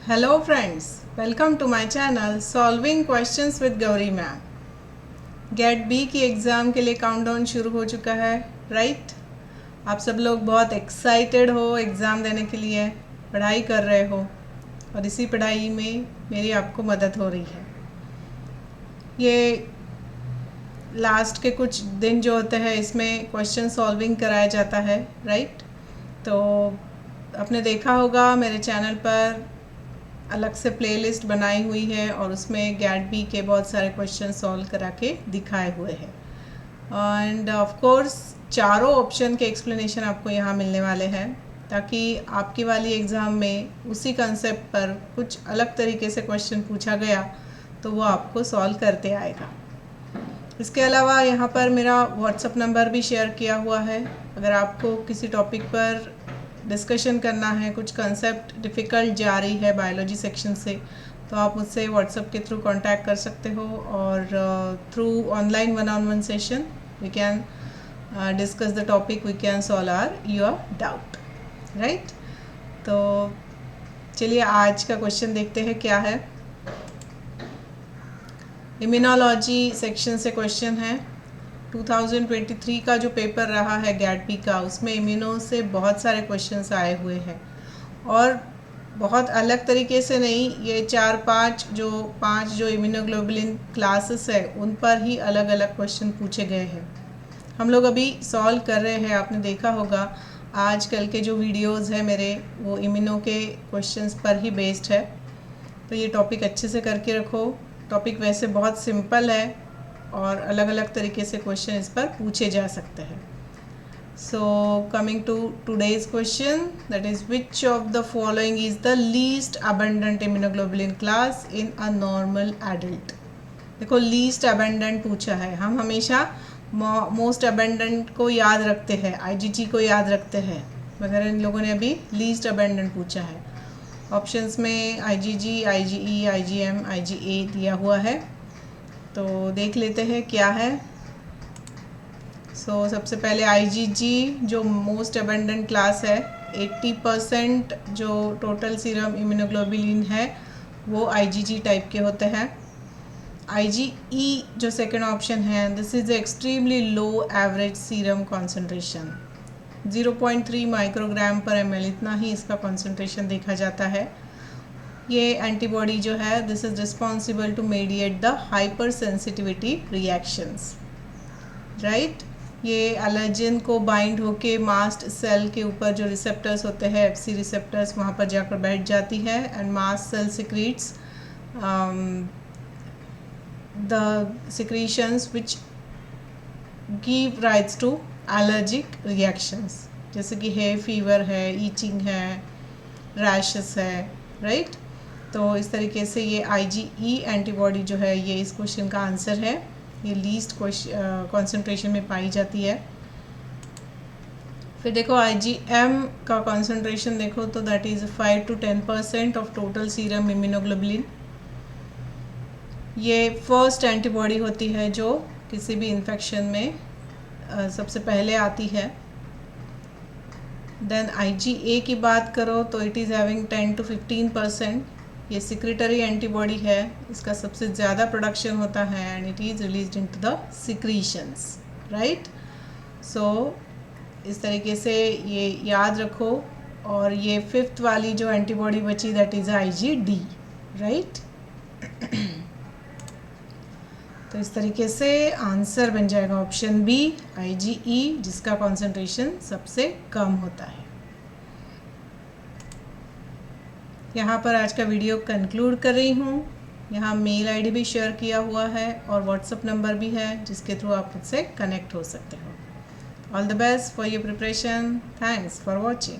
Hello friends, welcome to my channel solving questions with Gauri ma'am. GATE B की exam के लिए countdown शुरू हो चुका है, राइट। आप सब लोग बहुत एक्साइटेड हो एग्ज़ाम देने के लिए, पढ़ाई कर रहे हो और इसी पढ़ाई में मेरी आपको मदद हो रही है। ये लास्ट के कुछ दिन जो होते हैं इसमें क्वेश्चन सॉल्विंग कराया जाता है, राइट। तो आपने देखा होगा मेरे चैनल पर अलग से प्लेलिस्ट बनाई हुई है और उसमें गेट बी के बहुत सारे क्वेश्चन सॉल्व करा के दिखाए हुए हैं। एंड ऑफ कोर्स चारों ऑप्शन के एक्सप्लेनेशन आपको यहाँ मिलने वाले हैं, ताकि आपकी वाली एग्ज़ाम में उसी कंसेप्ट पर कुछ अलग तरीके से क्वेश्चन पूछा गया तो वो आपको सॉल्व करते आएगा। इसके अलावा यहाँ पर मेरा व्हाट्सअप नंबर भी शेयर किया हुआ है। अगर आपको किसी टॉपिक पर डिस्कशन करना है, कुछ कंसेप्ट डिफ़िकल्ट जा रही है बायोलॉजी सेक्शन से, तो आप मुझसे व्हाट्सएप के थ्रू कांटेक्ट कर सकते हो और through online 1-on-1 session we can discuss the topic, we can solve your doubt, right. तो चलिए आज का क्वेश्चन देखते हैं क्या है। इम्यूनोलॉजी सेक्शन से क्वेश्चन है। 2023 का जो पेपर रहा है गेट बी का, उसमें इम्यूनो से बहुत सारे क्वेश्चंस आए हुए हैं और बहुत अलग तरीके से नहीं, ये 5 जो इम्यूनोग्लोबुलिन क्लासेस है उन पर ही अलग अलग क्वेश्चन पूछे गए हैं। हम लोग अभी सॉल्व कर रहे हैं। आपने देखा होगा आजकल के जो वीडियोस है मेरे, वो इम्यूनो के क्वेश्चंस पर ही बेस्ड है। तो ये टॉपिक अच्छे से करके रखो। टॉपिक वैसे बहुत सिंपल है और अलग अलग तरीके से क्वेश्चन इस पर पूछे जा सकते हैं। So coming to today's question, that is which of the following is the least abundant immunoglobulin class in a normal adult. देखो लीस्ट अबंडेंट पूछा है, हम हमेशा मोस्ट अबंडेंट को याद रखते हैं, आईजीजी को याद रखते हैं, मगर इन लोगों ने अभी लीस्ट अबंडेंट पूछा है। ऑप्शंस में आईजीजी, आईजीई, आईजीएम, आईजीए दिया हुआ है, तो देख लेते हैं क्या है। सबसे पहले आईजीजी जो मोस्ट अबंडेंट क्लास है, 80% जो टोटल सीरम इम्यूनोग्लोबुलिन है वो आईजीजी टाइप के होते हैं। आईजीई जो सेकंड ऑप्शन है, this is extremely low average serum concentration, 0.3 microgram पर ml, इतना ही इसका कॉन्सेंट्रेशन देखा जाता है। ये एंटीबॉडी जो है, this is responsible to mediate the hyper sensitivity reactions, right. ये एलर्जन को बाइंड होके मास्ट सेल के ऊपर जो रिसेप्टर्स होते हैं, एफसी रिसेप्टर्स, वहाँ पर जाकर बैठ जाती है and mast cell secretes the secretions which give rights to allergic reactions, जैसे कि हे फीवर है, ईचिंग है, रैशेस है, राइट। तो इस तरीके से ये आईजीई एंटीबॉडी जो है ये इस क्वेश्चन का आंसर है। ये लीस्ट कॉन्सेंट्रेशन में पाई जाती है। फिर देखो आईजीएम का कॉन्सेंट्रेशन देखो तो that is 5 to 10% of total serum immunoglobulin. ये फर्स्ट एंटीबॉडी होती है जो किसी भी इन्फेक्शन में सबसे पहले आती है। देन आईजीए की बात करो तो इट इज़ हैविंग 10 to 15%। ये सिक्रेटरी एंटीबॉडी है, इसका सबसे ज़्यादा प्रोडक्शन होता है and it is released into the secretions, right. So इस तरीके से ये याद रखो। और ये फिफ्थ वाली जो एंटीबॉडी बची दैट इज़ आईजीडी, राइट। तो इस तरीके से आंसर बन जाएगा ऑप्शन बी, आईजीई, जिसका कॉन्सेंट्रेशन सबसे कम होता है। यहाँ पर आज का वीडियो कंक्लूड कर रही हूँ। यहाँ मेल आईडी भी शेयर किया हुआ है और व्हाट्सएप नंबर भी है जिसके थ्रू आप मुझसे कनेक्ट हो सकते हो। All the best for your preparation. Thanks for watching.